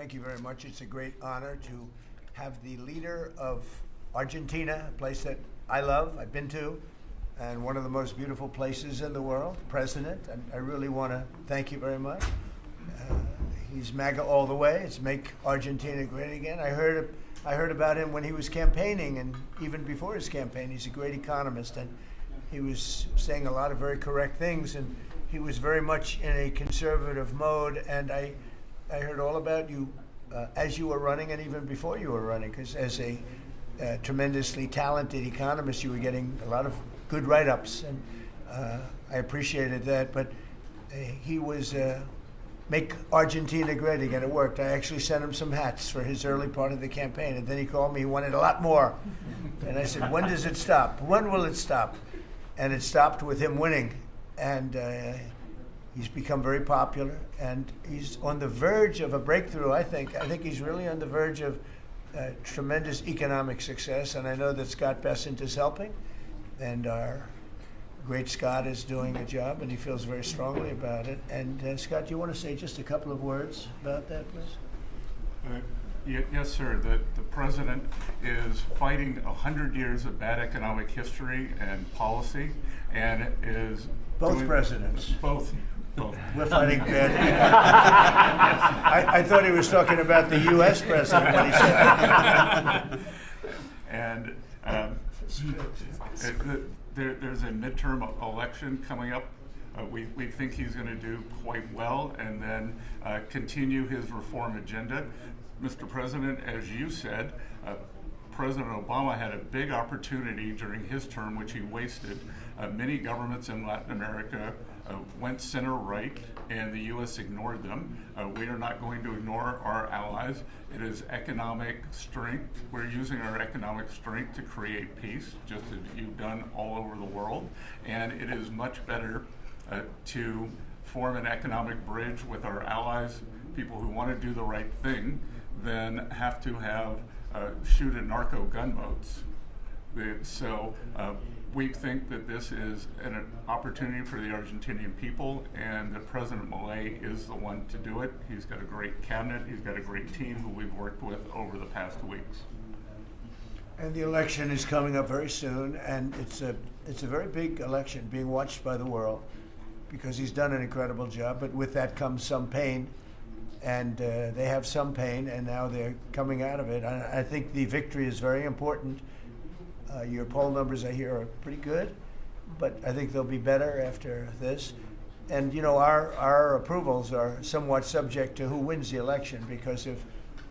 thank you very much. It's a great honor to have the leader of Argentina, a place that I love, I've been to, and one of the most beautiful places in the world, president. And I really want to thank you very much. He's MAGA all the way. It's Make Argentina Great Again. I heard about him when he was campaigning, and even before his campaign. He's a great economist, and he was saying a lot of very correct things, and he was very much in a conservative mode. And I heard all about you as you were running and even before you were running, because as a tremendously talented economist, you were getting a lot of good write-ups, and I appreciated that. But he was Make Argentina Great Again. It worked. I actually sent him some hats for his early part of the campaign, and then he called me. He wanted a lot more, and I said, "When does it stop? When will it stop?" And it stopped with him winning, and he's become very popular, and he's on the verge of a breakthrough. I think he's really on the verge of tremendous economic success, and I know that Scott Bessent is helping, and our great Scott is doing a job, and he feels very strongly about it. And Scott, do you want to say just a couple of words about that, please? Yes, sir. The president is fighting 100 years of bad economic history and policy, and is both presidents. Both. We're fighting bad. I thought he was talking about the U.S. president when he said that. And there's a midterm election coming up. We think he's going to do quite well, and then continue his reform agenda. Mr. President, as you said, President Obama had a big opportunity during his term, which he wasted. Many governments in Latin America went center-right, and the U.S. ignored them. We are not going to ignore our allies. It is economic strength. We're using our economic strength to create peace, just as you've done all over the world. And it is much better to form an economic bridge with our allies, people who want to do the right thing, than have to have shoot at narco gunboats. So we think that this is an opportunity for the Argentinian people, and that President Milei is the one to do it. He's got a great cabinet. He's got a great team who we've worked with over the past weeks. And the election is coming up very soon, and it's a very big election being watched by the world, because he's done an incredible job. But with that comes some pain, and they have some pain, and now they're coming out of it. I think the victory is very important. Your poll numbers, I hear, are pretty good, but I think they'll be better after this. And, you know, our approvals are somewhat subject to who wins the election, because if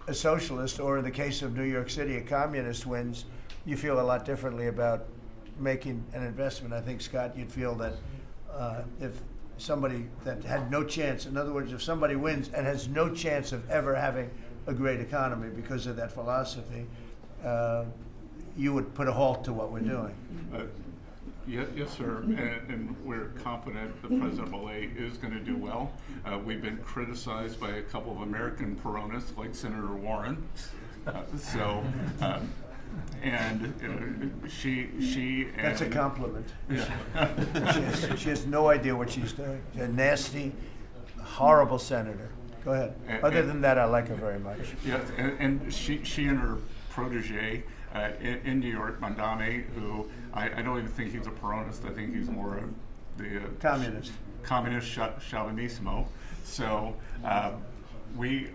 a socialist, or in the case of New York City, a communist wins, you feel a lot differently about making an investment. I think, Scott, you'd feel that if somebody that had no chance, in other words, if somebody wins and has no chance of ever having a great economy because of that philosophy, you would put a halt to what we're doing. Yes, sir, and we're confident that President Milei is going to do well. We've been criticized by a couple of American Peronists, like Senator Warren. And she and that's a compliment. Yeah. She has no idea what she's doing. She's a nasty, horrible senator. Go ahead. Other than that, I like her very much. Yes, and she and her protege in New York, Mandame, who I don't even think he's a Peronist. I think he's more of the communist chauvinismo. So we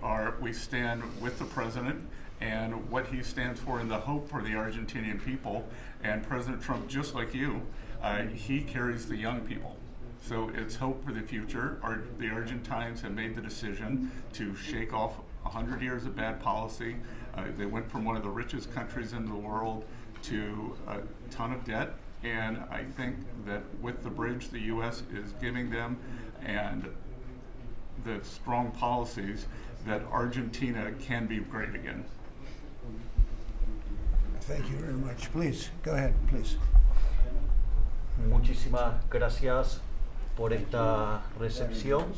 stand with the president and what he stands for, and the hope for the Argentinian people. And President Trump, just like you, he carries the young people. So it's hope for the future. The Argentines have made the decision to shake off 100 years of bad policy. They went from one of the richest countries in the world to a ton of debt. And I think that with the bridge the U.S. is giving them and the strong policies, that Argentina can be great again. Thank you very much. Please, go ahead, please. Muchísimas gracias por esta recepción.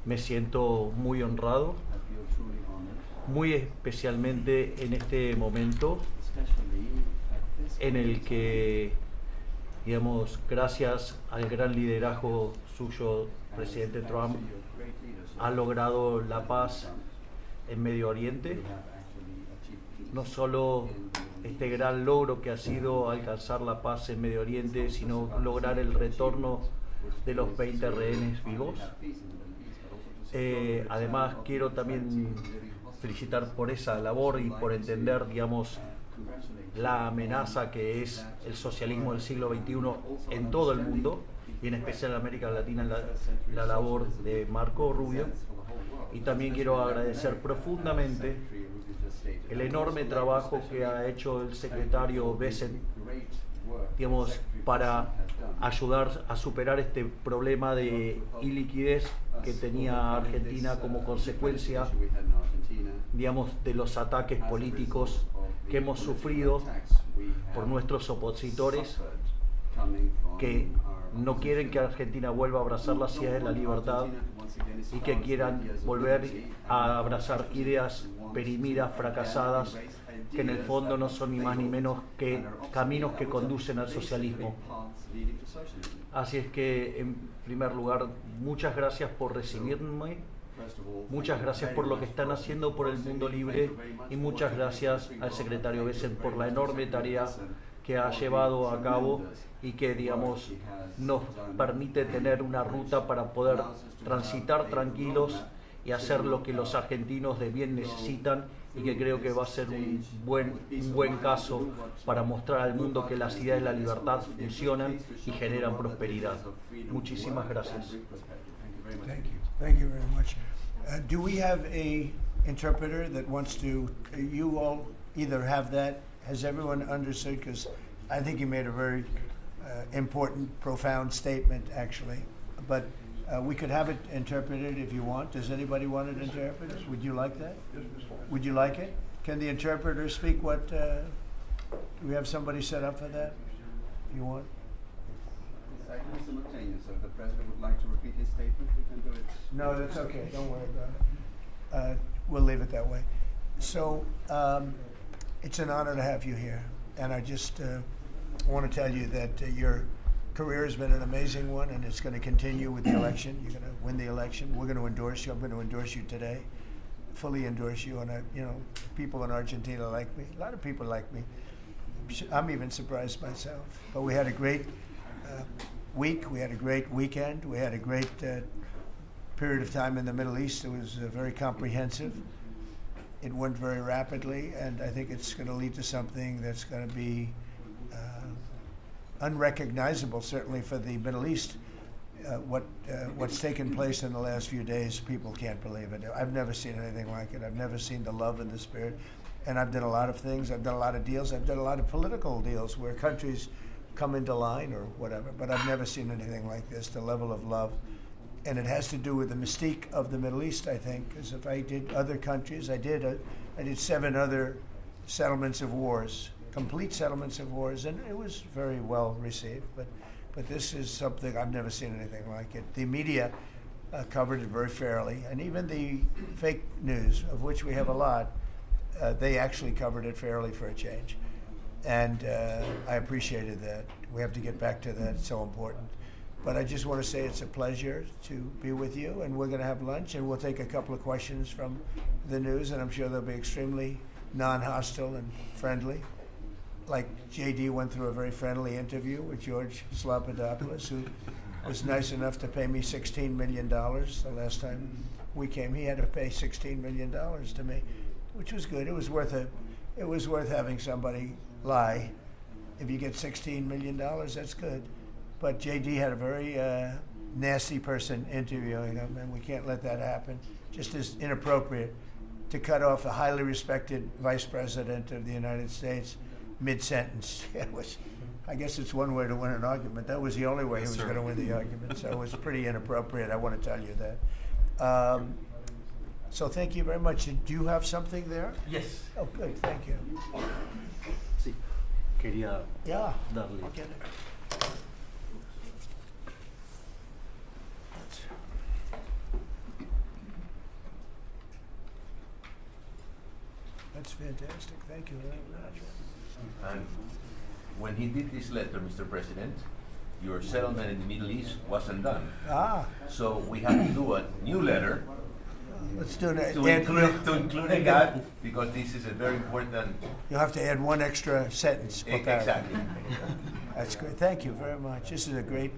Me siento muy honrado, muy especialmente en este momento en el que, digamos, gracias al gran liderazgo suyo, presidente Trump, ha logrado la paz en Medio Oriente, no solo este gran logro que ha sido alcanzar la paz en Medio Oriente, sino lograr el retorno de los 20 rehenes vivos. Además, quiero también felicitar por esa labor y por entender, digamos, la amenaza que es el socialismo del siglo XXI en todo el mundo, y en especial en América Latina, la labor de Marco Rubio. Y también quiero agradecer profundamente el enorme trabajo que ha hecho el secretario Besen, digamos, para ayudar a superar este problema de iliquidez que tenía Argentina como consecuencia, digamos, de los ataques políticos que hemos sufrido por nuestros opositores, que no quieren que Argentina vuelva a abrazar las ideas de la libertad y que quieran volver a abrazar ideas perimidas, fracasadas, que en el fondo no son ni más ni menos que caminos que conducen al socialismo. Así es que, en primer lugar, muchas gracias por recibirme, muchas gracias por lo que están haciendo por el mundo libre y muchas gracias al secretario Besen por la enorme tarea que ha llevado a cabo y que, digamos, nos permite tener una ruta para poder transitar tranquilos y hacer lo que los argentinos de bien necesitan, y que creo que va a ser un buen caso para mostrar al mundo que las ideas de la libertad funcionan y generan prosperidad. Muchísimas gracias. Thank you. Thank you very much. Do we have a interpreter that wants to, you all either have that, has everyone understood? Because I think you made a very important, profound statement, actually. But we could have it interpreted if you want. Does anybody want it interpreted? Would you like that? Would you like it? Can the interpreter speak what, do we have somebody set up for that? If you want? It's simultaneous, so if the President would like to repeat his statement, we can do it. No, that's okay. Don't worry about it. We'll leave it that way. So it's an honor to have you here. And I just want to tell you that your career has been an amazing one, and it's going to continue with the election. You're going to win the election. We're going to endorse you. I'm going to endorse you today, fully endorse you. And, you know, people in Argentina like me. A lot of people like me. I'm even surprised myself. But we had a great week. We had a great weekend. We had a great period of time in the Middle East. It was very comprehensive. It went very rapidly, and I think it's going to lead to something that's going to be unrecognizable, certainly for the Middle East. What's taken place in the last few days, people can't believe it. I've never seen anything like it. I've never seen the love and the spirit. And I've done a lot of things. I've done a lot of deals. I've done a lot of political deals where countries come into line or whatever, but I've never seen anything like this, the level of love. And it has to do with the mystique of the Middle East, I think, because if I did other countries, I did 7 other settlements of wars, complete settlements of wars, and it was very well received. But this is something I've never seen anything like it. The media covered it very fairly, and even the fake news, of which we have a lot, they actually covered it fairly for a change. And I appreciated that. We have to get back to that. It's so important. But I just want to say it's a pleasure to be with you, and we're going to have lunch, and we'll take a couple of questions from the news, and I'm sure they'll be extremely non-hostile and friendly. Like JD went through a very friendly interview with George Slobodanopoulos, who was nice enough to pay me $16 million the last time we came. He had to pay $16 million to me, which was good. It was worth having somebody lie. If you get $16 million, that's good. But JD had a very nasty person interviewing him, and we can't let that happen. Just as inappropriate to cut off a highly respected vice president of the United States mid-sentence. I guess it's one way to win an argument. That was the only way he was going to win the argument. So it was pretty inappropriate. I want to tell you that. So thank you very much. Do you have something there? Yes. Oh, good. Thank you. Sí. Quería darle. I'll get it. That's fantastic. Thank you very much. And when he did this letter, Mr. President, your settlement in the Middle East wasn't done. Ah, So we had to do a new letter Let's do it. to include a gap, because this is a very important. You'll have to add one extra sentence. or paragraph. Exactly. That's great. Thank you very much. This is a great,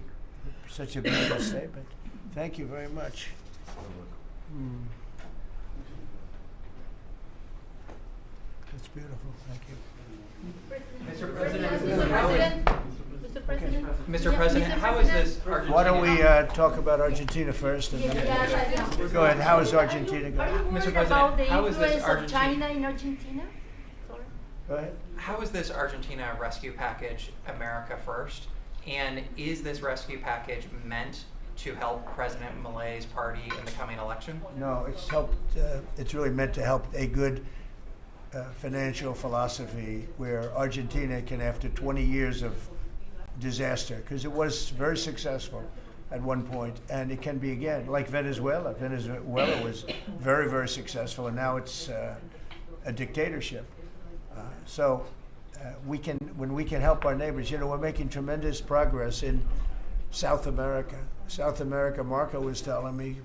such a beautiful statement. Thank you very much. That's beautiful. Thank you. Mr. President, Mr. President, Mr. President, how is this Argentina? Why don't we talk about Argentina first? And then go ahead. How is Argentina going? Are you worried President, about the how is this influence of Argentina- China in Argentina? Sorry. Go ahead. How is this Argentina rescue package America first? And is this rescue package meant to help President Milei's party in the coming election? No, it's helped. It's really meant to help a good financial philosophy where Argentina can, after 20 years of disaster, because it was very successful at one point, and it can be again, like Venezuela. Venezuela was very, very successful, and now it's a dictatorship. So when we can help our neighbors, we're making tremendous progress in South America. South America, Marco was telling me,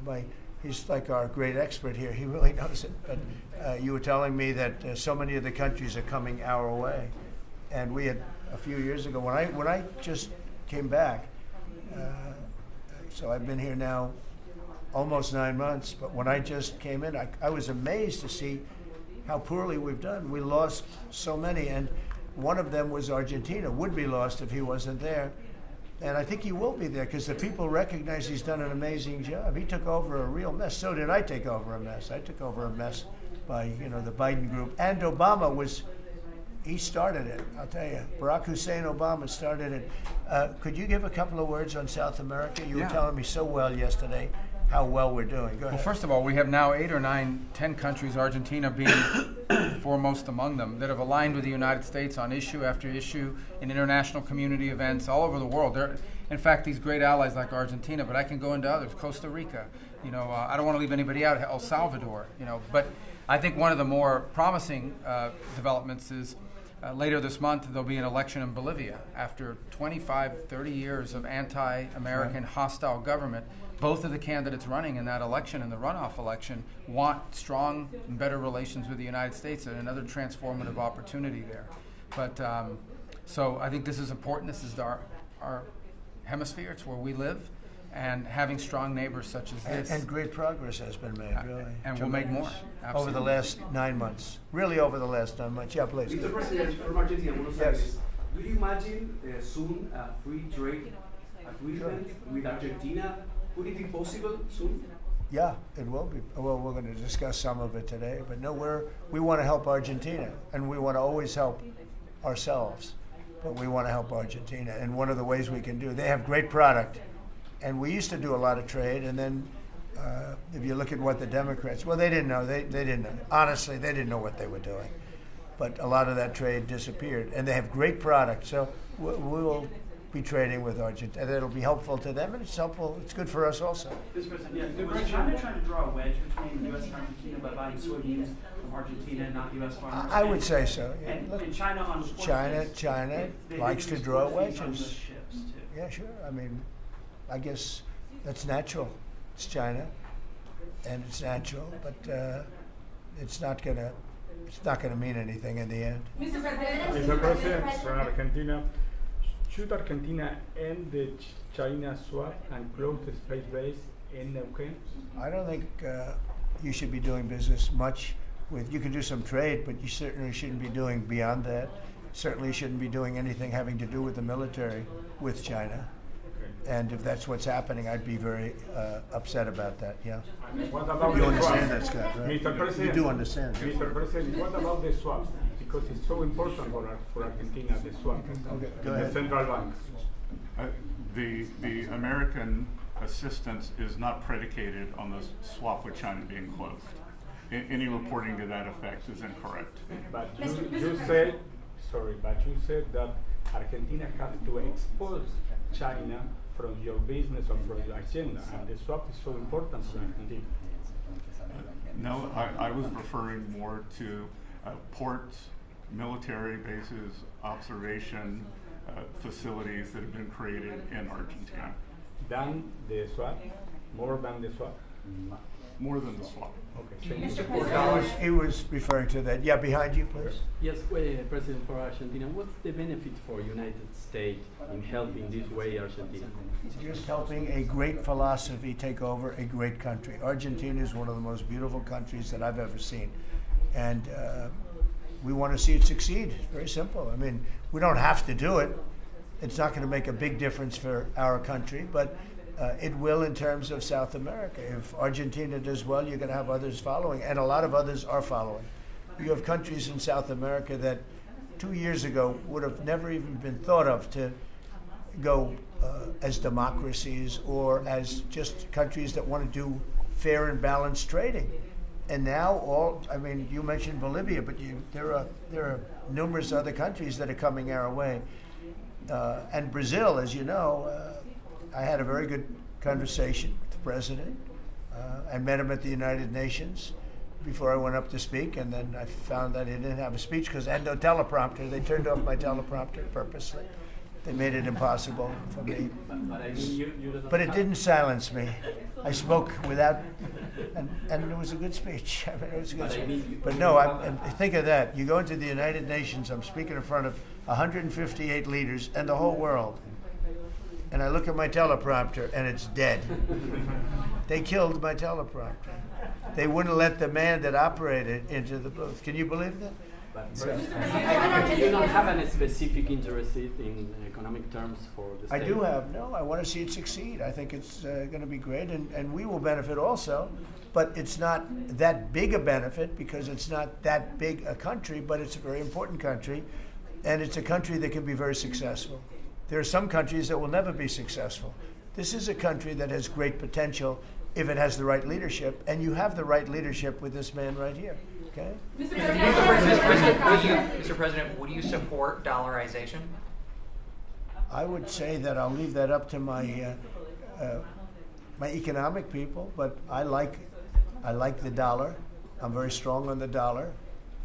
he's like our great expert here. He really knows it. But you were telling me that so many of the countries are coming our way, and we had a few years ago when I just came back. So I've been here now almost 9 months. But when I just came in, I was amazed to see how poorly we've done. We lost so many, and one of them was Argentina. Would be lost if he wasn't there. And I think he will be there because the people recognize he's done an amazing job. He took over a real mess. So did I take over a mess. I took over a mess by, the Biden group. And Obama he started it, I'll tell you. Barack Hussein Obama started it. Could you give a couple of words on South America? You were telling me so well yesterday how well we're doing. Go ahead. Well, first of all, we have now 8 or 9, 10 countries, Argentina being foremost among them, that have aligned with the United States on issue after issue in international community events all over the world. They're, in fact, these great allies like Argentina, but I can go into others, Costa Rica. I don't want to leave anybody out, El Salvador. But I think one of the more promising developments is later this month there'll be an election in Bolivia after 25, 30 years of anti-American hostile government. Both of the candidates running in that election, in the runoff election, want strong and better relations with the United States and another transformative opportunity there. But so I think this is important. This is our hemisphere. It's where we live. And having strong neighbors such as this. And great progress has been made, really. And we'll make more. Absolutely. Over the last 9 months. Really over the last 9 months. Yeah, please. Mr. President, from Argentina, Buenos Yes. Aires, do you imagine soon a free trade agreement with Argentina? Could it be possible soon? Yeah, it will be. Well, we're going to discuss some of it today. But no, we want to help Argentina. And we want to always help ourselves. But we want to help Argentina. And one of the ways we can do it, they have great product. And we used to do a lot of trade, and then if you look at what the Democrats, well, they didn't know. They didn't know. Honestly, they didn't know what they were doing. But a lot of that trade disappeared, and they have great product. So we will be trading with Argentina, and it'll be helpful to them, and it's helpful. It's good for us also. Mr. President, was China trying to draw a wedge between the U.S. and Argentina by buying soybeans from Argentina and not U.S. farmers? I would say so. Yeah. And, Look, and China on the China likes to draw wedges. Ships too. Yeah, sure. I mean, I guess that's natural. It's China, and it's natural, but it's not gonna mean anything in the end. Mr. President, Mr. President, from Argentina, should Argentina end the China swap and close the space base in Neuquén? I don't think you should be doing business much with. You can do some trade, but you certainly shouldn't be doing beyond that. Certainly shouldn't be doing anything having to do with the military with China. And if that's what's happening, I'd be very upset about that. Yeah. What about You the understand swap? that, Scott, right? Mr. President, You do understand. Mr. President, what about the swap? Because it's so important for Argentina, the swap. Okay, go in ahead. the central bank. The American assistance is not predicated on the swap with China being closed. Any reporting to that effect is incorrect. But you said, but you said that Argentina has to expose China from your business or from your agenda, and the swap is so important for Argentina. No, I was referring more to ports, military bases, observation facilities that have been created in Argentina. Than the swap? More than the swap? more than the swap. He was referring to that. Yeah, behind you, please. Yes, President, for Argentina, what's the benefit for United States in helping this way Argentina? Just helping a great philosophy take over a great country. Argentina is one of the most beautiful countries that I've ever seen. And we want to see it succeed. It's very simple. I mean, we don't have to do it. It's not going to make a big difference for our country, but it will in terms of South America. If Argentina does well, you're going to have others following, and a lot of others are following. You have countries in South America that 2 years ago would have never even been thought of to go as democracies or as just countries that want to do fair and balanced trading. And now you mentioned Bolivia, but there are numerous other countries that are coming our way. And Brazil, as you know, I had a very good conversation with the president. I met him at the United Nations before I went up to speak, and then I found that he didn't have a speech because I had no teleprompter. They turned off my teleprompter purposely. They made it impossible for me. But it didn't silence me. I spoke without, and it was a good speech. I mean, it was a good speech. But no, and think of that. You go into the United Nations, I'm speaking in front of 158 leaders and the whole world. And I look at my teleprompter and it's dead. They killed my teleprompter. They wouldn't let the man that operated into the booth. Can you believe that? You don't have any specific interest in economic terms for the state? I do have. No, I want to see it succeed. I think it's going to be great, and we will benefit also. But it's not that big a benefit because it's not that big a country, but it's a very important country, and it's a country that can be very successful. There are some countries that will never be successful. This is a country that has great potential if it has the right leadership, and you have the right leadership with this man right here. Okay? Mr. President, would you support dollarization? I would say that I'll leave that up to my my economic people, but I like the dollar. I'm very strong on the dollar.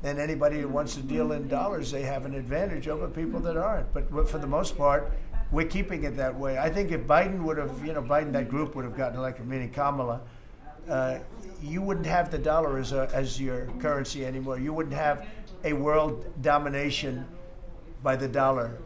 And anybody who wants to deal in dollars, they have an advantage over people that aren't. But for the most part, we're keeping it that way. I think if Biden would have, that group would have gotten elected, meaning Kamala, you wouldn't have the dollar as your currency anymore. You wouldn't have a world domination by the dollar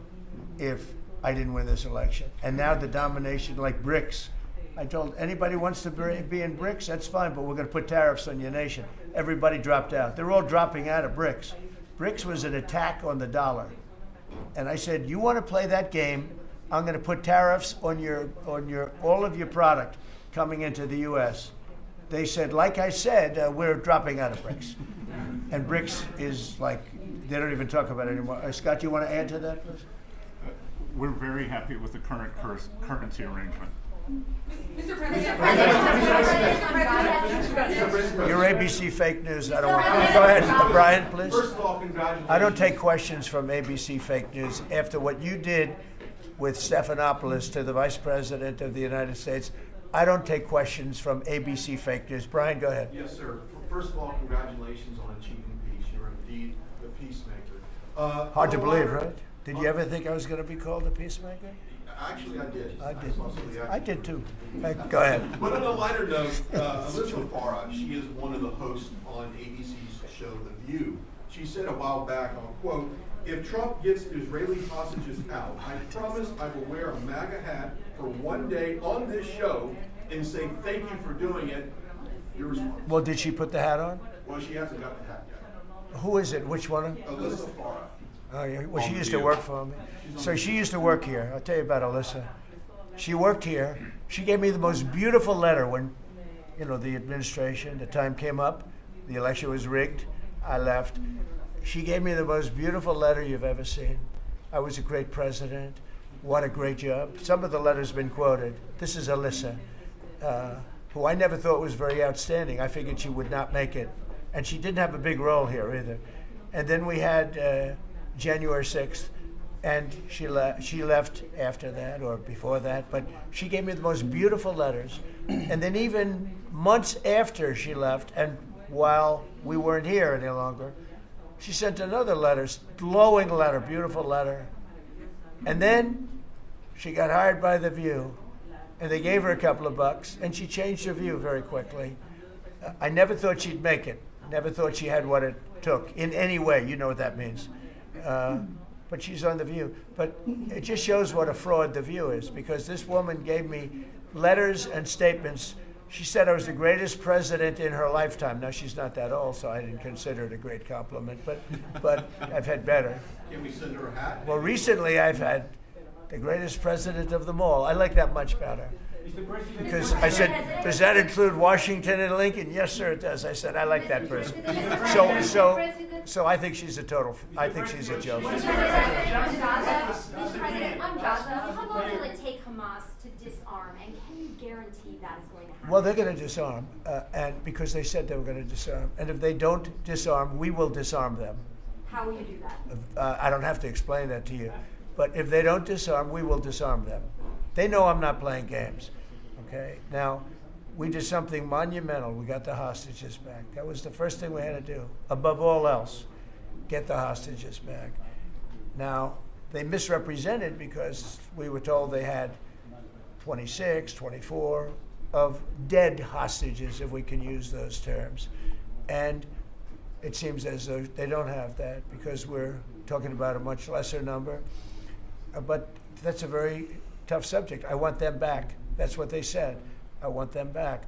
if I didn't win this election. And now the domination, like BRICS. I told anybody wants to be in BRICS, that's fine, but we're going to put tariffs on your nation. Everybody dropped out. They're all dropping out of BRICS. BRICS was an attack on the dollar. And I said, you want to play that game, I'm going to put tariffs on all of your product coming into the U.S. They said, like I said, we're dropping out of BRICS. And BRICS is like, they don't even talk about it anymore. Scott, do you want to add to that, please? We're very happy with the current currency arrangement. Mr. President. Your ABC fake news, I don't want to. Go ahead, Brian, please. First of all, congratulations. I don't take questions from ABC fake news. After what you did with Stephanopoulos to the Vice President of the United States, I don't take questions from ABC fake news. Brian, go ahead. Yes, sir. First of all, congratulations on achieving peace. You're indeed the peacemaker. Hard to believe, right? Did you ever think I was going to be called a peacemaker? Actually, I did. I did too. Go ahead. But on a lighter note, Elizabeth Farah, she is one of the hosts on ABC's show The View. She said a while back, I'll quote, "If Trump gets the Israeli hostages out, I promise I will wear a MAGA hat for one day on this show and say thank you for doing it." Your response? Well, did she put the hat on? Well, she hasn't got the hat yet. Who is it? Which one? Alyssa Farah. Oh, yeah. Well, she used to work for me. So she used to work here. I'll tell you about Alyssa. She worked here. She gave me the most beautiful letter when, the administration, the time came up, the election was rigged, I left. She gave me the most beautiful letter you've ever seen. I was a great president. What a great job. Some of the letters have been quoted. This is Alyssa, who I never thought was very outstanding. I figured she would not make it. And she didn't have a big role here either. And then we had January 6th, and she left after that or before that, but she gave me the most beautiful letters. And then even months after she left, and while we weren't here any longer, she sent another letter, glowing letter, beautiful letter. And then she got hired by The View, and they gave her a couple of bucks, and she changed her view very quickly. I never thought she'd make it. Never thought she had what it took in any way. You know what that means. But she's on The View. But it just shows what a fraud The View is, because this woman gave me letters and statements. She said I was the greatest president in her lifetime. Now, she's not that old, so I didn't consider it a great compliment, but I've had better. Can we send her a hat? Well, recently I've had the greatest president of them all. I like that much better. Because I said, does that include Washington and Lincoln? Yes, sir, it does. I said, I like that person. So I think she's a joke. Mr. President, on Gaza, how long will it take Hamas to disarm, and can you guarantee that is going to happen? Well, they're going to disarm, and because they said they were going to disarm. And if they don't disarm, we will disarm them. How will you do that? I don't have to explain that to you. But if they don't disarm, we will disarm them. They know I'm not playing games. Okay? Now, we did something monumental. We got the hostages back. That was the first thing we had to do. Above all else, get the hostages back. Now, they misrepresented because we were told they had 26, 24 of dead hostages, if we can use those terms. And it seems as though they don't have that, because we're talking about a much lesser number. But that's a very tough subject. I want them back. That's what they said. I want them back.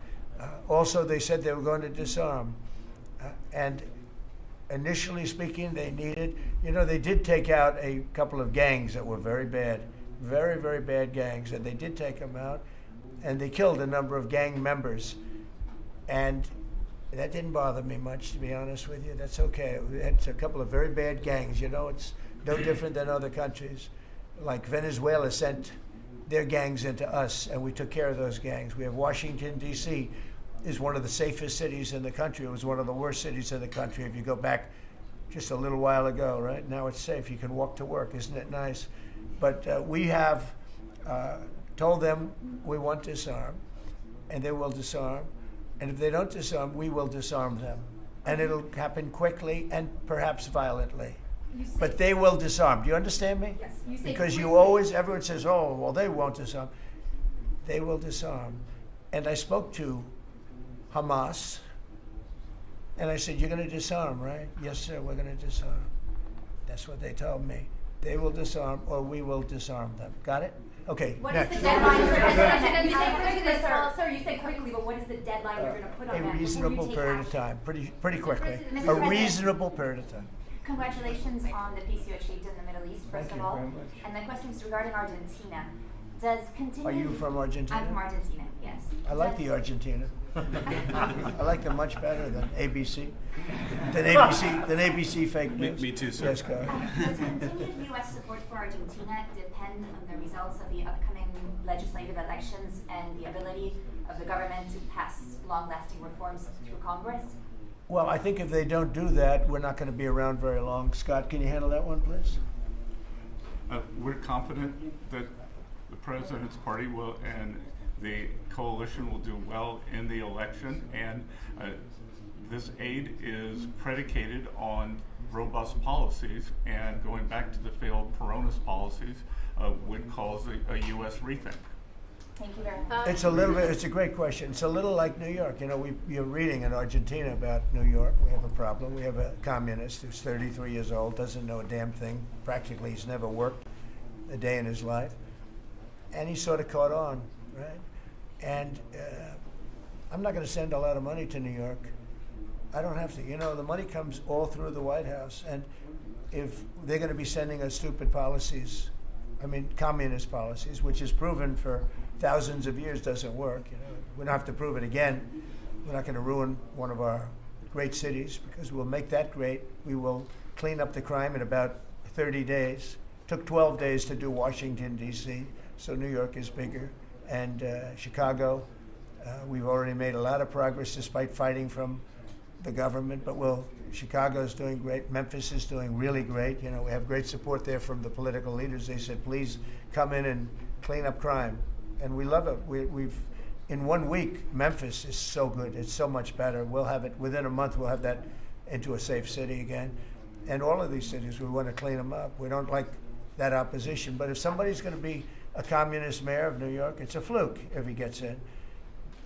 Also, they said they were going to disarm. And initially speaking, they needed, they did take out a couple of gangs that were very bad, very, very bad gangs, and they did take them out, and they killed a number of gang members. And that didn't bother me much, to be honest with you. That's okay. It's a couple of very bad gangs. It's no different than other countries. Like Venezuela sent their gangs into us, and we took care of those gangs. We have Washington, D.C. is one of the safest cities in the country. It was one of the worst cities in the country if you go back just a little while ago, right? Now it's safe. You can walk to work. Isn't it nice? But we have told them we want to disarm, and they will disarm. And if they don't disarm, we will disarm them. And it'll happen quickly and perhaps violently. But they will disarm. Do you understand me? Yes. You say because quickly. everyone says, oh, well, they won't disarm. They will disarm. And I spoke to Hamas, and I said, you're going to disarm, right? Yes, sir, we're going to disarm. That's what they told me. They will disarm, or we will disarm them. Got it? Okay, What next. is the deadline? You say quickly, sir, you say quickly, but what is the deadline you're going to put on A that? reasonable period of time, pretty quickly. Mr. A President. reasonable period of time. Congratulations on the peace you achieved in the Middle East, first Thank of you all. very much. And my question is regarding Argentina. Does continue? Are you from Argentina? I'm from Argentina, yes. I like the Argentina. I like them much better than ABC. Than ABC fake news. Me too, sir. Yes, go ahead. Does continued U.S. support for Argentina depend on the results of the upcoming legislative elections and the ability of the government to pass long-lasting reforms through Congress? Well, I think if they don't do that, we're not going to be around very long. Scott, can you handle that one, please? We're confident that the president's party will and the coalition will do well in the election, and this aid is predicated on robust policies, and going back to the failed Peronist policies would cause a U.S. rethink. Thank you very much. It's a great question. It's a little like New York. You're reading in Argentina about New York. We have a problem. We have a communist who's 33 years old, doesn't know a damn thing. Practically, he's never worked a day in his life. And he sort of caught on, right? And I'm not going to send a lot of money to New York. I don't have to. The money comes all through the White House. And if they're going to be sending us stupid policies, communist policies, which is proven for thousands of years doesn't work. We don't have to prove it again. We're not going to ruin one of our great cities, because we'll make that great. We will clean up the crime in about 30 days. Took 12 days to do Washington, D.C., so New York is bigger. And Chicago, we've already made a lot of progress despite fighting from the government, but Chicago's doing great. Memphis is doing really great. We have great support there from the political leaders. They said, please come in and clean up crime. And we love it. We've in 1 week, Memphis is so good. It's so much better. We'll have it within a month. We'll have that into a safe city again. And all of these cities, we want to clean them up. We don't like that opposition. But if somebody's going to be a communist mayor of New York, it's a fluke if he gets in.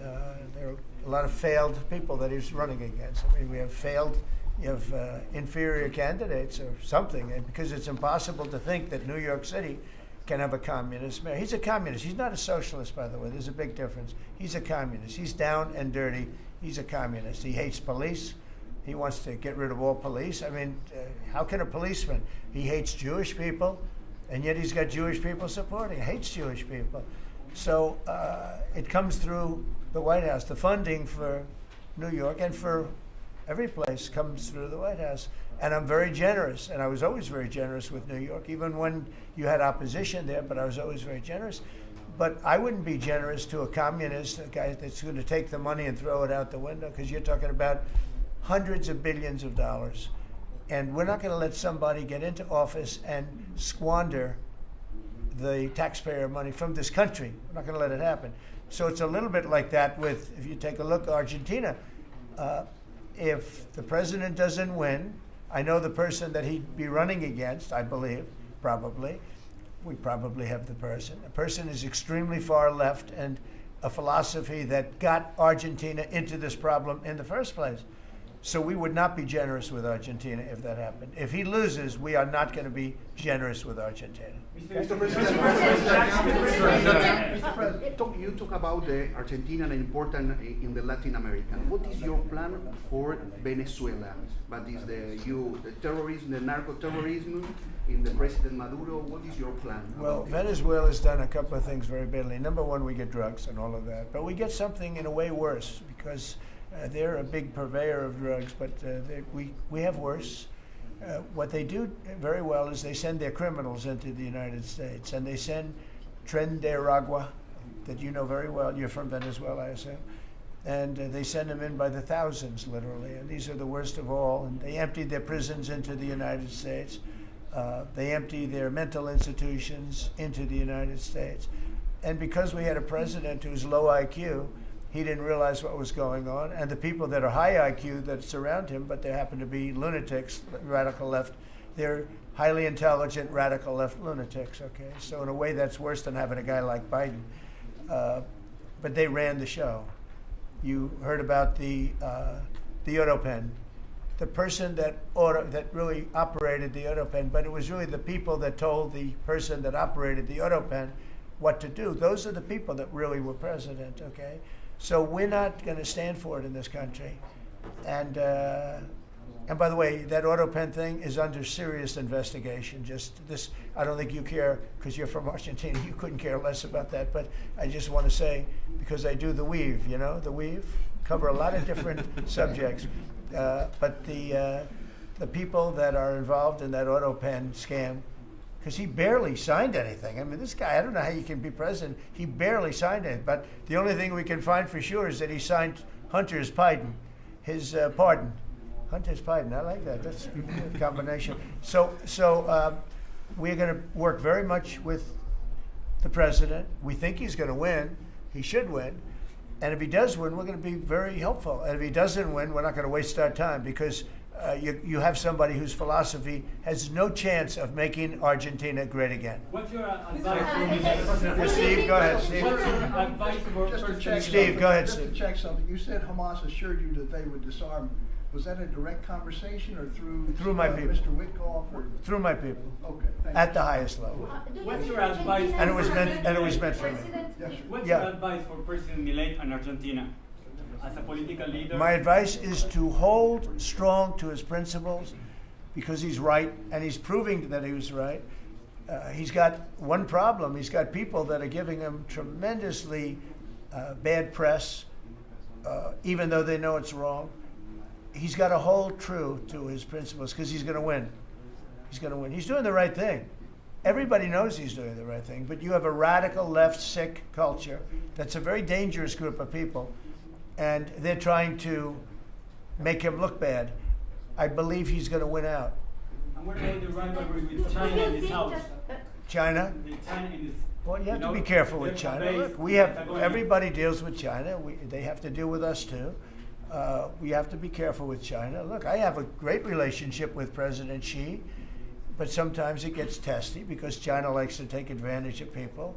There are a lot of failed people that he's running against. I mean, we have failed, you have inferior candidates or something, and because it's impossible to think that New York City can have a communist mayor. He's a communist. He's not a socialist, by the way. There's a big difference. He's a communist. He's down and dirty. He's a communist. He hates police. He wants to get rid of all police. I mean, how can a policeman? He hates Jewish people, and yet he's got Jewish people supporting him. Hates Jewish people. So it comes through the White House. The funding for New York and for every place comes through the White House. And I'm very generous, and I was always very generous with New York, even when you had opposition there, but I was always very generous. But I wouldn't be generous to a communist, a guy that's going to take the money and throw it out the window, because you're talking about hundreds of billions of dollars. And we're not going to let somebody get into office and squander the taxpayer money from this country. We're not going to let it happen. So it's a little bit like that with, if you take a look at Argentina, if the president doesn't win, I know the person that he'd be running against, I believe, probably. We probably have the person. The person is extremely far left and a philosophy that got Argentina into this problem in the first place. So we would not be generous with Argentina if that happened. If he loses, we are not going to be generous with Argentina. Mr. President, you talk about Argentina and important in the Latin America. What is your plan for Venezuela? What is the terrorism, the narco-terrorism in the President Maduro? What is your plan? Well, Venezuela's done a couple of things very badly. Number one, we get drugs and all of that. But we get something in a way worse, because they're a big purveyor of drugs, but we have worse. What they do very well is they send their criminals into the United States, and they send Tren de Aragua, that you know very well. You're from Venezuela, I assume. And they send them in by the thousands, literally. And these are the worst of all. And they empty their prisons into the United States. They empty their mental institutions into the United States. And because we had a president who's low IQ, he didn't realize what was going on. And the people that are high IQ that surround him, but they happen to be lunatics, radical left, they're highly intelligent, radical left lunatics, okay? So in a way, that's worse than having a guy like Biden. But they ran the show. You heard about the Autopen. The person that really operated the Autopen, but it was really the people that told the person that operated the Autopen what to do. Those are the people that really were president, okay? So we're not going to stand for it in this country. And by the way, that Autopen thing is under serious investigation. Just this, I don't think you care, because you're from Argentina, you couldn't care less about that. But I just want to say, because I do the weave, you know, the weave, cover a lot of different subjects. But the people that are involved in that Autopen scam, because he barely signed anything. I mean, this guy, I don't know how you can be president. He barely signed it. But the only thing we can find for sure is that he signed Hunter's pardon, his pardon. Hunter's pardon, I like that. That's a good combination. So we're going to work very much with the president. We think he's going to win. He should win. And if he does win, we're going to be very helpful. And if he doesn't win, we're not going to waste our time, because you have somebody whose philosophy has no chance of making Argentina great again. What's your advice? Steve, go ahead, Steve. Steve, go ahead, Just to Steve. check something, you said Hamas assured you that they would disarm. Was that a direct conversation or through my people. Mr. Witkoff? Or? Through my people. Okay, thank you. At the highest level. What's your advice? And it was meant for me. Yes, sir. What's your advice for President Milei and Argentina as a political leader? My advice is to hold strong to his principles, because he's right, and he's proving that he was right. He's got one problem. He's got people that are giving him tremendously bad press, even though they know it's wrong. He's got to hold true to his principles, because he's going to win. He's going to win. He's doing the right thing. Everybody knows he's doing the right thing, but you have a radical left sick culture that's a very dangerous group of people, and they're trying to make him look bad. I believe he's going to win out. And what about the rivalry with China in this house? China? Well, you have to be careful with China. Look, everybody deals with China. They have to deal with us too. We have to be careful with China. Look, I have a great relationship with President Xi, but sometimes it gets testy, because China likes to take advantage of people,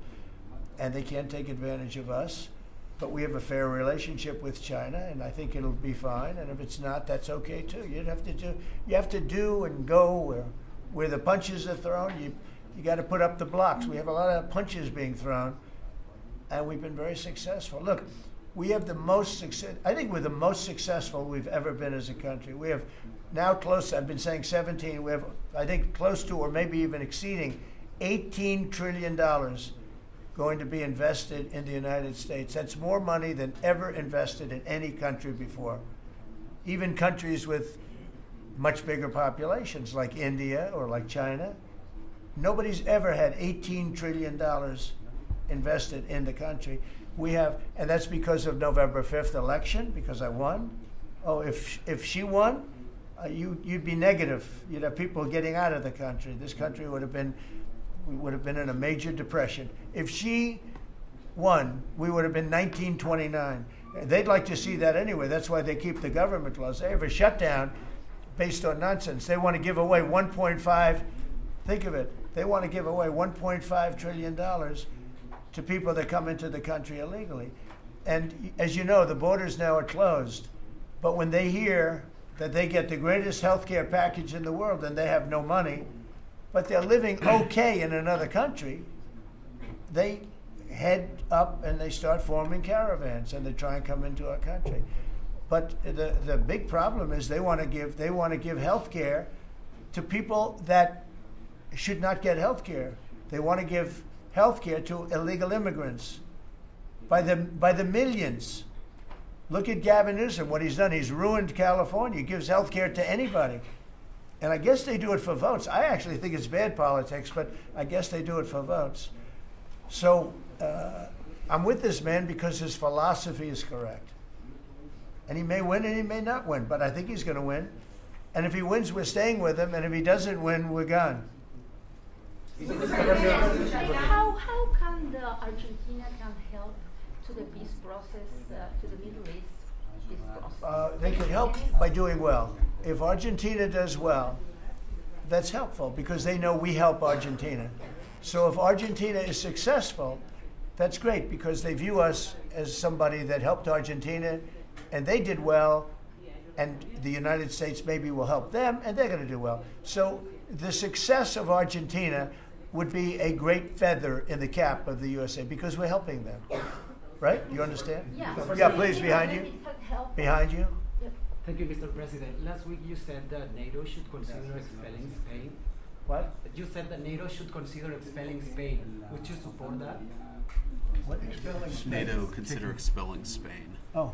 and they can't take advantage of us. but we have a fair relationship with China, and I think it'll be fine. And if it's not, that's okay too. You have to do and go where the punches are thrown. You got to put up the blocks. We have a lot of punches being thrown, and we've been very successful. Look, we have the most success. I think we're the most successful we've ever been as a country. We have now close. I've been saying 17. We have, I think, close to or maybe even exceeding $18 trillion going to be invested in the United States. That's more money than ever invested in any country before. Even countries with much bigger populations like India or like China, nobody's ever had $18 trillion invested in the country. We have, and that's because of November 5th election, because I won. Oh, if she won, you'd be negative. You'd have people getting out of the country. This country would have been in a major depression. If she won, we would have been 1929. They'd like to see that anyway. That's why they keep the government closed. They have a shutdown based on nonsense. They want to give away think of it, they want to give away $1.5 trillion to people that come into the country illegally. And as you know, the borders now are closed. But when they hear that they get the greatest health care package in the world and they have no money, but they're living okay in another country, they head up and they start forming caravans and they try and come into our country. But the big problem is they want to give health care to people that should not get health care. They want to give health care to illegal immigrants by the millions. Look at Gavin Newsom, what he's done. He's ruined California. He gives health care to anybody. And I guess they do it for votes. I actually think it's bad politics, but I guess they do it for votes. So I'm with this man because his philosophy is correct. And he may win and he may not win, but I think he's going to win. And if he wins, we're staying with him. And if he doesn't win, we're gone. How can the Argentina can help to the peace process, to the Middle East peace process? They can help by doing well. If Argentina does well, that's helpful because they know we help Argentina. So if Argentina is successful, that's great because they view us as somebody that helped Argentina and they did well, and the United States maybe will help them and they're going to do well. So the success of Argentina would be a great feather in the cap of the USA because we're helping them. Right? You understand? Yeah. Yeah, please, behind you. Behind you. Thank you, Mr. President. Last week you said that NATO should consider expelling Spain. What? You said that NATO should consider expelling Spain. Would you support that? What? Expelling Spain? NATO consider expelling Spain. Oh.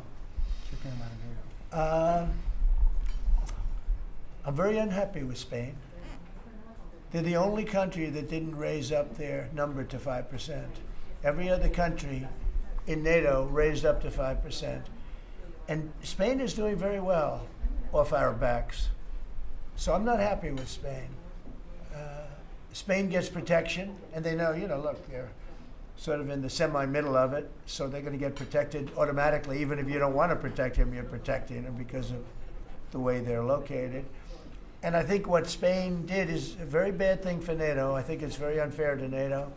I'm very unhappy with Spain. They're the only country that didn't raise up their number to 5%. Every other country in NATO raised up to 5%. And Spain is doing very well off our backs. So I'm not happy with Spain. Spain gets protection, and they know, look, they're sort of in the semi-middle of it, so they're going to get protected automatically. Even if you don't want to protect them, you're protecting them because of the way they're located. And I think what Spain did is a very bad thing for NATO. I think it's very unfair to NATO.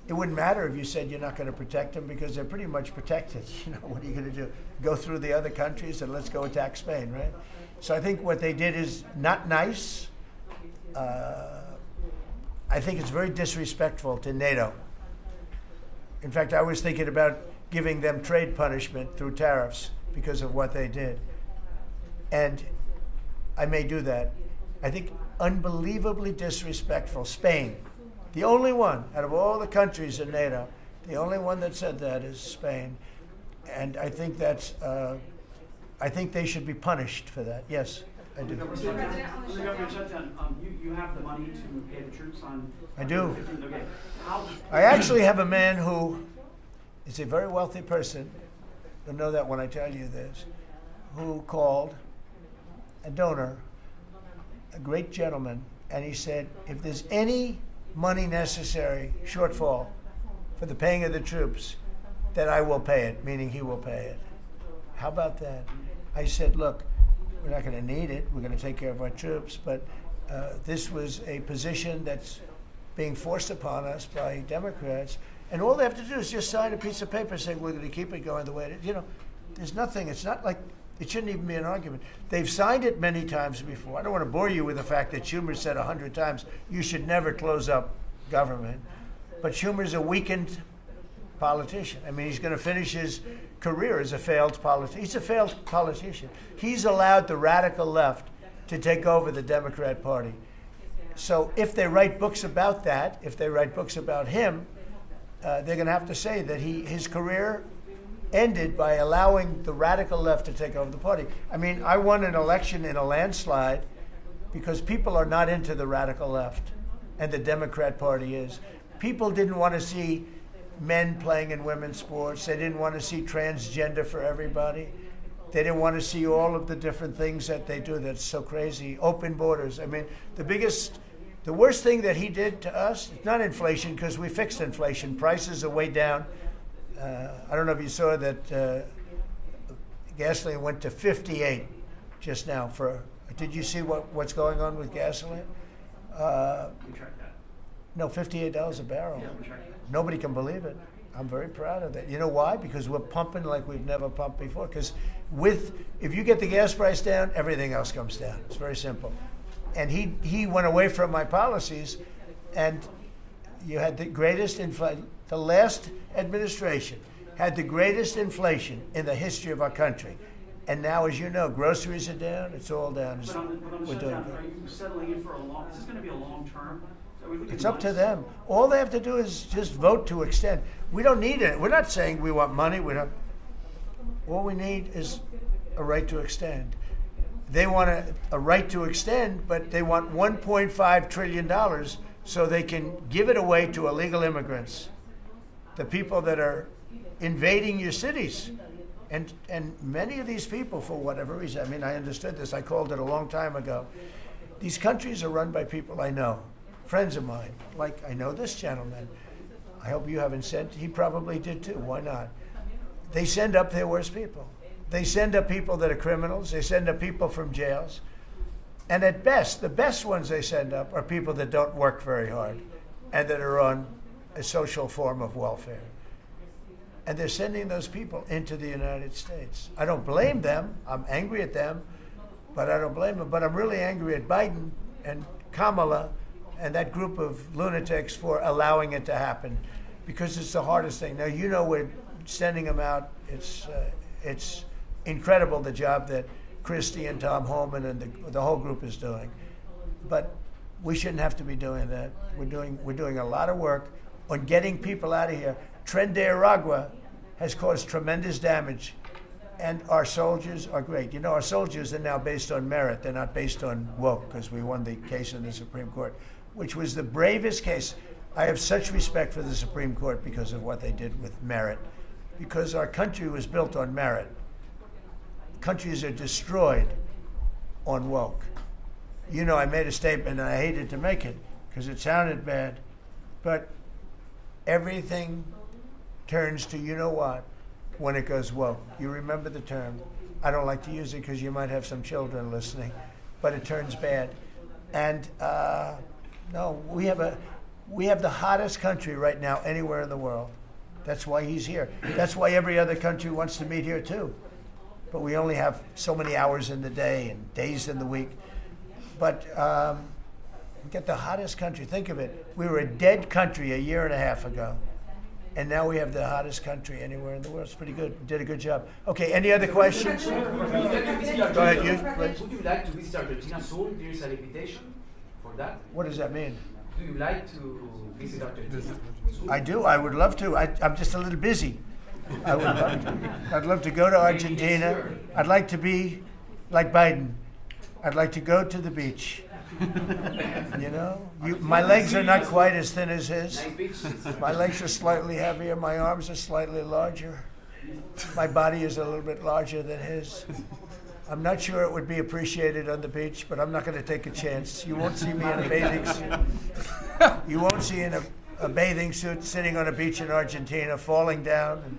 It wouldn't matter if you said you're not going to protect them because they're pretty much protected. What are you going to do? Go through the other countries and let's go attack Spain, right? So I think what they did is not nice. I think it's very disrespectful to NATO. In fact, I was thinking about giving them trade punishment through tariffs because of what they did. And I may do that. I think unbelievably disrespectful. Spain, the only one out of all the countries in NATO, the only one that said that is Spain. And I think that's, I think they should be punished for that. Yes, I do. You have the money to pay the troops on. I do. Okay. I actually have a man who is a very wealthy person. You'll know that when I tell you this, who called a donor, a great gentleman, and he said, if there's any money necessary, shortfall, for the paying of the troops, then I will pay it, meaning he will pay it. How about that? I said, look, we're not going to need it. We're going to take care of our troops, but this was a position that's being forced upon us by Democrats. And all they have to do is just sign a piece of paper saying we're going to keep it going the way it is. You know, there's nothing. It's not like it shouldn't even be an argument. They've signed it many times before. I don't want to bore you with the fact that Schumer said 100 times you should never close up government. But Schumer's a weakened politician. I mean, he's going to finish his career as a failed politician. He's a failed politician. He's allowed the radical left to take over the Democrat Party. So if they write books about that, if they write books about him, they're going to have to say that his career ended by allowing the radical left to take over the party. I mean, I won an election in a landslide because people are not into the radical left, and the Democrat Party is. People didn't want to see men playing in women's sports. They didn't want to see transgender for everybody. They didn't want to see all of the different things that they do that's so crazy. Open borders. I mean, the worst thing that he did to us, it's not inflation, because we fixed inflation. Prices are way down. I don't know if you saw that gasoline went to 58 just now. Did you see what's going on with gasoline? No, $58 a barrel. Nobody can believe it. I'm very proud of that. You know why? Because we're pumping like we've never pumped before. Because if you get the gas price down, everything else comes down. It's very simple. And he went away from my policies, and you had the greatest inflation. The last administration had the greatest inflation in the history of our country. And now, as you know, groceries are down. It's all down. We're doing good. Are you settling in for a long? Is this going to be a long term? It's up to them. All they have to do is just vote to extend. We don't need it. We're not saying we want money. All we need is a right to extend. They want a right to extend, but they want $1.5 trillion so they can give it away to illegal immigrants, the people that are invading your cities. And many of these people, for whatever reason, I mean, I understood this. I called it a long time ago. These countries are run by people I know. Friends of mine, like I know this gentleman. I hope you haven't sent, he probably did too, why not? They send up their worst people. They send up people that are criminals, they send up people from jails. And at best, the best ones they send up are people that don't work very hard and that are on a social form of welfare. And they're sending those people into the United States. I don't blame them, I'm angry at them, but I don't blame them. But I'm really angry at Biden and Kamala and that group of lunatics for allowing it to happen, because it's the hardest thing. Now, you know, we're sending them out. It's incredible the job that Christie and Tom Homan and the whole group is doing. But we shouldn't have to be doing that. We're doing a lot of work on getting people out of here. Tren de Aragua has caused tremendous damage, and our soldiers are great. You know, our soldiers are now based on merit. They're not based on woke, because we won the case in the Supreme Court, which was the bravest case. I have such respect for the Supreme Court because of what they did with merit, because our country was built on merit. Countries are destroyed on woke. You know, I made a statement, and I hated to make it because it sounded bad, but everything turns to you know what when it goes woke. You remember the term. I don't like to use it because you might have some children listening, but it turns bad. And no, we have the hottest country right now anywhere in the world. That's why he's here. That's why every other country wants to meet here too. But we only have so many hours in the day and days in the week. But get the hottest country. Think of it. We were a dead country a year and a half ago. And now we have the hottest country anywhere in the world. It's pretty good. You did a good job. Okay, any other questions? Go ahead, you, please. Would you like to visit Argentina soon? There is an invitation for that. What does that mean? Do you like to visit Argentina? I do. I would love to. I'm just a little busy. I would love to. I'd love to go to Argentina. I'd like to be like Biden. I'd like to go to the beach. You know, my legs are not quite as thin as his. My legs are slightly heavier. My arms are slightly larger. My body is a little bit larger than his. I'm not sure it would be appreciated on the beach, but I'm not going to take a chance. You won't see me in a bathing suit. You won't see in a bathing suit sitting on a beach in Argentina, falling down and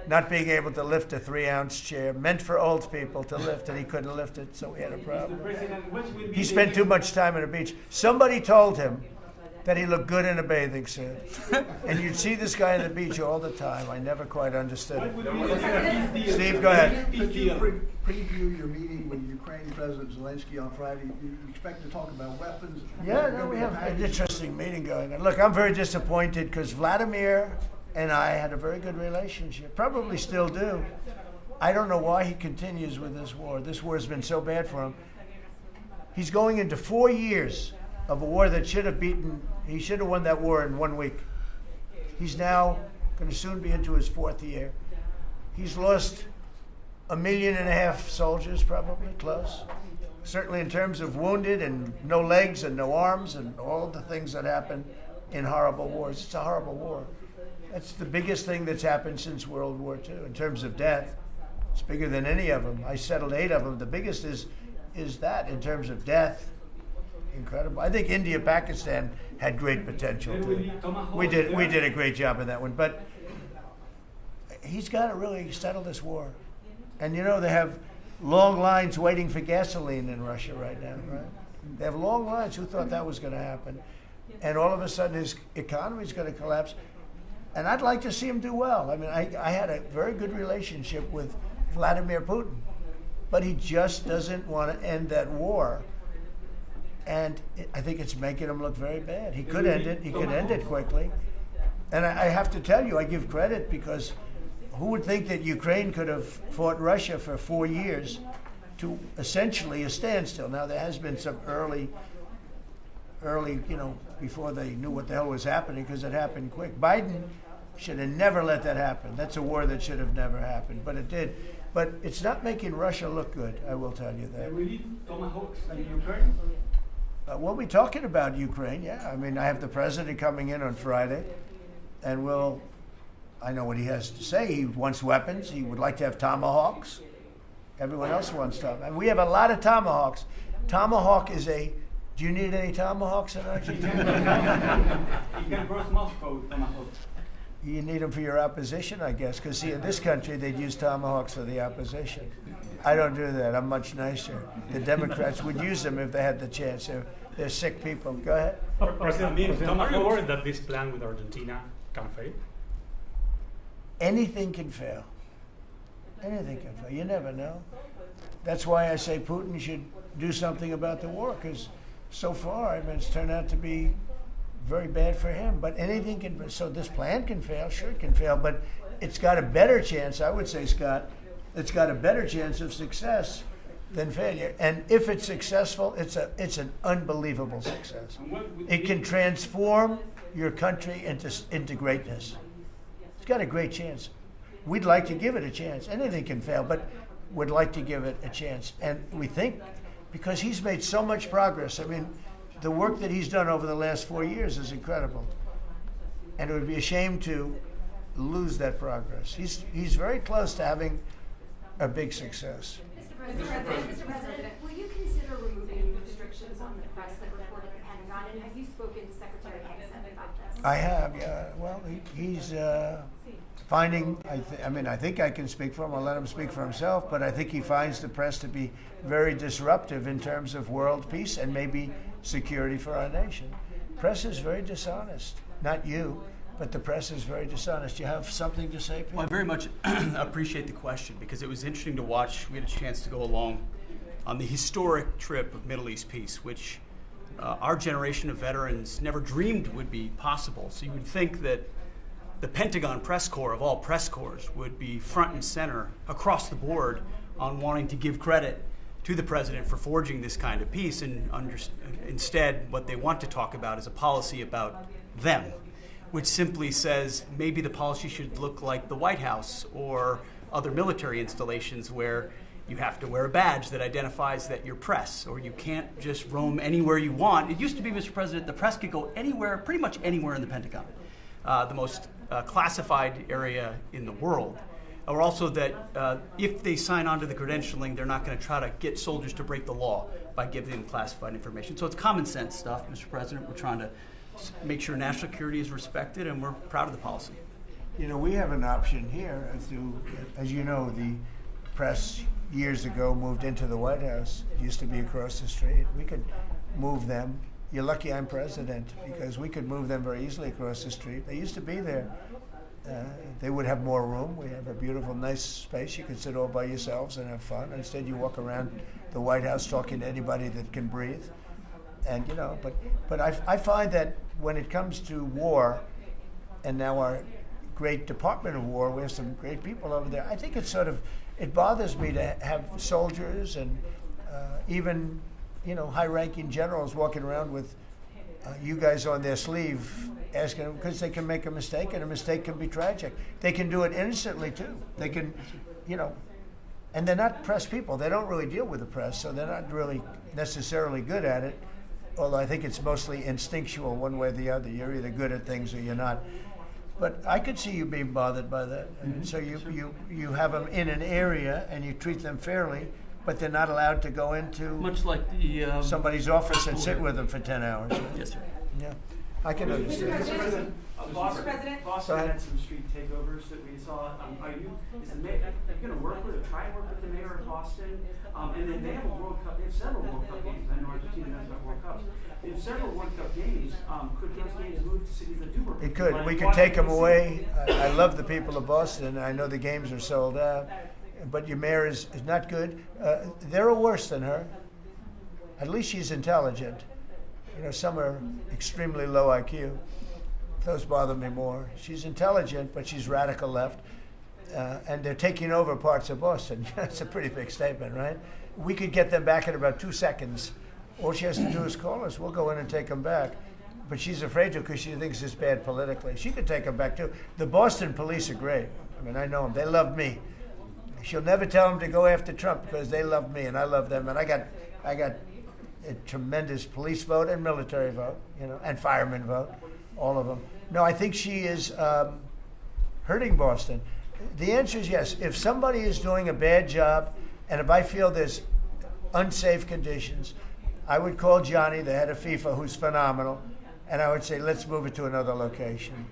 not being able to lift a 3-ounce chair, meant for old people to lift, and he couldn't lift it, so we had a problem. He spent too much time on a beach. Somebody told him that he looked good in a bathing suit. And you'd see this guy on the beach all the time. I never quite understood it. Steve, go ahead. Could you preview your meeting with Ukraine President Zelensky on Friday? You expect to talk about weapons? Yeah, no, we have an interesting meeting going on. Look, I'm very disappointed because Vladimir and I had a very good relationship, probably still do. I don't know why he continues with this war. This war has been so bad for him. He's going into 4 years of a war that should have he should have won that war in 1 week. He's now going to soon be into his 4th year. He's lost 1.5 million soldiers, probably, close. Certainly in terms of wounded and no legs and no arms and all the things that happen in horrible wars. It's a horrible war. That's the biggest thing that's happened since World War II in terms of death. It's bigger than any of them. I settled 8 of them. The biggest is that in terms of death. Incredible. I think India, Pakistan had great potential too. We did a great job in that one, but he's got to really settle this war. And you know they have long lines waiting for gasoline in Russia right now, right? They have long lines. Who thought that was going to happen? And all of a sudden his economy is going to collapse. And I'd like to see him do well. I mean, I had a very good relationship with Vladimir Putin, but he just doesn't want to end that war. And I think it's making him look very bad. He could end it. He could end it quickly. And I have to tell you, I give credit because who would think that Ukraine could have fought Russia for 4 years to essentially a standstill? Now, there has been some early, before they knew what the hell was happening, because it happened quick. Biden should have never let that happen. That's a war that should have never happened, but it did. But it's not making Russia look good, I will tell you that. We need tomahawks in Ukraine? We'll be talking about Ukraine, yeah. I mean, I have the president coming in on Friday, and I know what he has to say. He wants weapons. He would like to have tomahawks. Everyone else wants tomahawks. And we have a lot of tomahawks. Tomahawk is do you need any tomahawks in Argentina? You can cross Moscow with tomahawks. You need them for your opposition, I guess, because see, in this country, they'd use tomahawks for the opposition. I don't do that. I'm much nicer. The Democrats would use them if they had the chance. They're sick people. Go ahead. President, are you worried that this plan with Argentina can fail? Anything can fail. Anything can fail. You never know. That's why I say Putin should do something about the war, because so far, I mean, it's turned out to be very bad for him. But anything can. So this plan can fail. Sure, it can fail, but it's got a better chance. I would say, Scott, it's got a better chance of success than failure. And if it's successful, it's an unbelievable success. It can transform your country into greatness. It's got a great chance. We'd like to give it a chance. Anything can fail, but we'd like to give it a chance. And we think, because he's made so much progress. I mean, the work that he's done over the last 4 years is incredible. And it would be a shame to lose that progress. He's very close to having a big success. Mr. President, will you consider removing restrictions on the press that report at the Pentagon? And have you spoken to Secretary Hexon about this? I have, yeah. Well, he's finding, I think I can speak for him. I'll let him speak for himself, but I think he finds the press to be very disruptive in terms of world peace and maybe security for our nation. Press is very dishonest. Not you, but the press is very dishonest. You have something to say, Peter? Well, I very much appreciate the question because it was interesting to watch. We had a chance to go along on the historic trip of Middle East peace, which our generation of veterans never dreamed would be possible. So you would think that the Pentagon press corps of all press corps would be front and center across the board on wanting to give credit to the president for forging this kind of peace, and instead what they want to talk about is a policy about them, which simply says maybe the policy should look like the White House or other military installations where you have to wear a badge that identifies that you're press, or you can't just roam anywhere you want. It used to be, Mr. President, the press could go anywhere, pretty much anywhere in the Pentagon, the most classified area in the world. Or also that if they sign on to the credentialing, they're not going to try to get soldiers to break the law by giving them classified information. So it's common sense stuff, Mr. President. We're trying to make sure national security is respected, and we're proud of the policy. You know, we have an option here. As you know, the press years ago moved into the White House. It used to be across the street. We could move them you're lucky I'm president, because we could move them very easily across the street. They used to be there. They would have more room. We have a beautiful, nice space. You can sit all by yourselves and have fun. Instead, you walk around the White House talking to anybody that can breathe. And, you know, but I find that when it comes to war, and now our great Department of War, we have some great people over there, I think it's sort of, it bothers me to have soldiers and even, you know, high-ranking generals walking around with you guys on their sleeve asking them, because they can make a mistake, and a mistake can be tragic. They can do it innocently, too. They can, you know, and they're not press people. They don't really deal with the press, so they're not really necessarily good at it, although I think it's mostly instinctual one way or the other. You're either good at things or you're not. But I could see you being bothered by that. And so you have them in an area and you treat them fairly, but they're not allowed to go into much like the somebody's office and sit with them for 10 hours. Right? Yes, sir. Yeah, I can understand. Boston had some street takeovers that we saw. Are you going to work with or try and work with the mayor of Boston? And then they have a World Cup. They have several World Cup games. I know Argentina has got World Cups. They have several World Cup games. Could those games move to cities that do work? It could. We could take them away. I love the people of Boston. I know the games are sold out. But your mayor is not good. They're worse than her. At least she's intelligent. You know, some are extremely low IQ. Those bother me more. She's intelligent, but she's radical left. And they're taking over parts of Boston. That's a pretty big statement, right? We could get them back in about 2 seconds. All she has to do is call us. We'll go in and take them back. But she's afraid to because she thinks it's bad politically. She could take them back, too. The Boston police are great. I mean, I know them. They love me. She'll never tell them to go after Trump because they love me and I love them. And I got a tremendous police vote and military vote, you know, and fireman vote, all of them. No, I think she is hurting Boston. The answer is yes. If somebody is doing a bad job, and if I feel there's unsafe conditions, I would call Johnny, the head of FIFA, who's phenomenal, and I would say, let's move it to another location.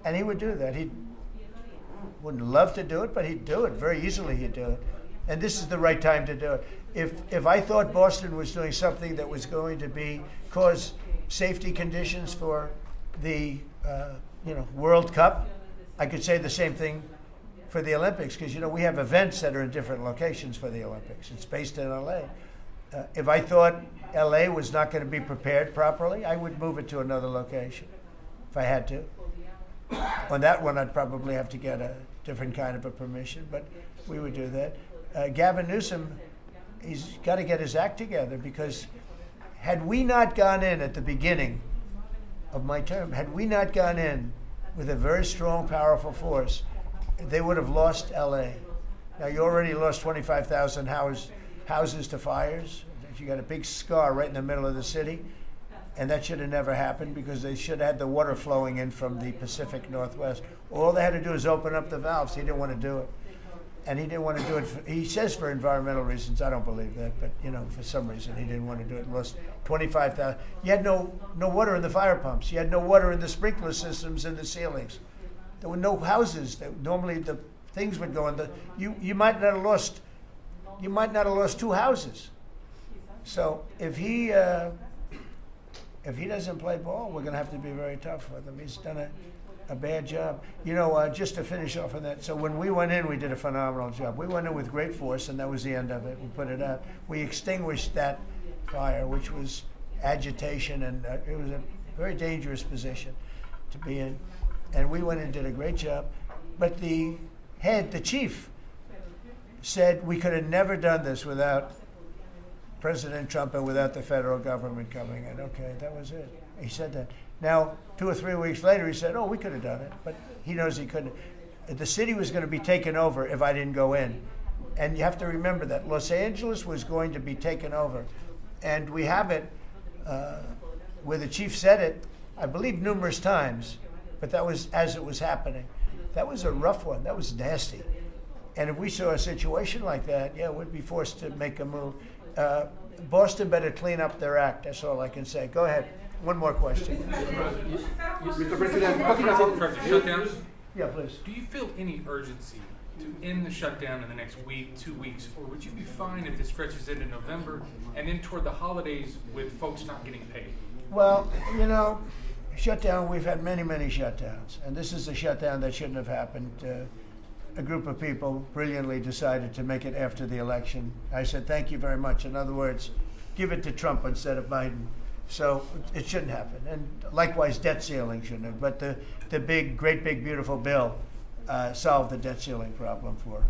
And he would do that. He wouldn't love to do it, but he'd do it. Very easily he'd do it. And this is the right time to do it. If I thought Boston was doing something that was going to cause safety conditions for the World Cup, I could say the same thing for the Olympics, because, you know, we have events that are in different locations for the Olympics. It's based in LA. If I thought LA was not going to be prepared properly, I would move it to another location if I had to. On that one, I'd probably have to get a different kind of a permission, but we would do that. Gavin Newsom, he's got to get his act together, because had we not gone in at the beginning of my term, had we not gone in with a very strong, powerful force, they would have lost LA. Now, you already lost 25,000 houses to fires. You got a big scar right in the middle of the city. And that should have never happened, because they should have had the water flowing in from the Pacific Northwest. All they had to do is open up the valves. He didn't want to do it. And he didn't want to do it, he says for environmental reasons. I don't believe that, but, you know, for some reason he didn't want to do it. Lost 25,000. You had no water in the fire pumps. You had no water in the sprinkler systems in the ceilings. There were no houses. Normally the things would go in the, you might not have lost 2 houses. So if he doesn't play ball, we're going to have to be very tough with him. He's done a bad job. You know, just to finish off on that, so when we went in, we did a phenomenal job. We went in with great force, and that was the end of it. We put it out. We extinguished that fire, which was agitation, and it was a very dangerous position to be in. And we went in and did a great job. But the chief, said we could have never done this without President Trump and without the federal government coming in. Okay, that was it. He said that. Now, 2 or 3 weeks later, he said, oh, we could have done it. But he knows he couldn't. The city was going to be taken over if I didn't go in. And you have to remember that. Los Angeles was going to be taken over. And we have it where the chief said it, I believe, numerous times. But that was as it was happening. That was a rough one. That was nasty. And if we saw a situation like that, yeah, we'd be forced to make a move. Boston better clean up their act. That's all I can say. Go ahead. One more question. Mr. President, talking about shutdowns. Yeah, please. Do you feel any urgency to end the shutdown in the next week, 2 weeks, or would you be fine if it stretches into November and then toward the holidays with folks not getting paid? Well, you know, shutdown, we've had many, many shutdowns. And this is a shutdown that shouldn't have happened. A group of people brilliantly decided to make it after the election. I said, thank you very much. In other words, give it to Trump instead of Biden. So it shouldn't happen. And likewise, debt ceiling shouldn't have. But the big, great big, beautiful bill solved the debt ceiling problem for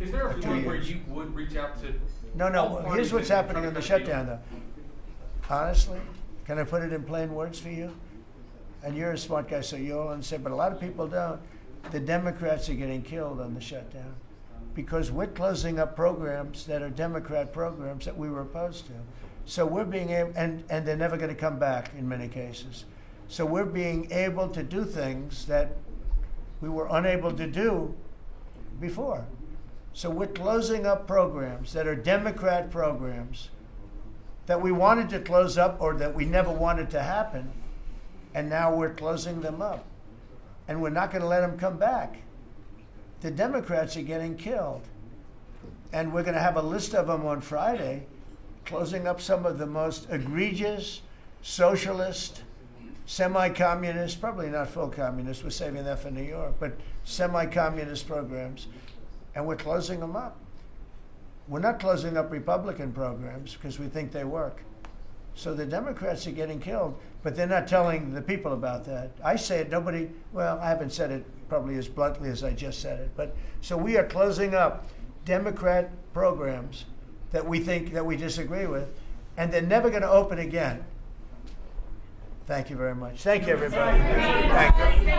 Is there a 2 point where years. you would reach out to? No. all Here's parties what's that happening try in the to cut a shutdown, deal? though. Honestly, can I put it in plain words for you? And you're a smart guy, so you'll understand. But a lot of people don't. The Democrats are getting killed on the shutdown because we're closing up programs that are Democrat programs that we were opposed to. So we're being able, and they're never going to come back in many cases. So we're being able to do things that we were unable to do before. So we're closing up programs that are Democrat programs that we wanted to close up or that we never wanted to happen, and now we're closing them up. And we're not going to let them come back. The Democrats are getting killed. And we're going to have a list of them on Friday, closing up some of the most egregious, socialist, semi-communist, probably not full communist, we're saving that for New York, but semi-communist programs, and we're closing them up. We're not closing up Republican programs because we think they work. So the Democrats are getting killed, but they're not telling the people about that. I say it, nobody, well, I haven't said it probably as bluntly as I just said it, but so we are closing up Democrat programs that we think, that we disagree with, and they're never going to open again. Thank you very much. Thank you, everybody. Thank you.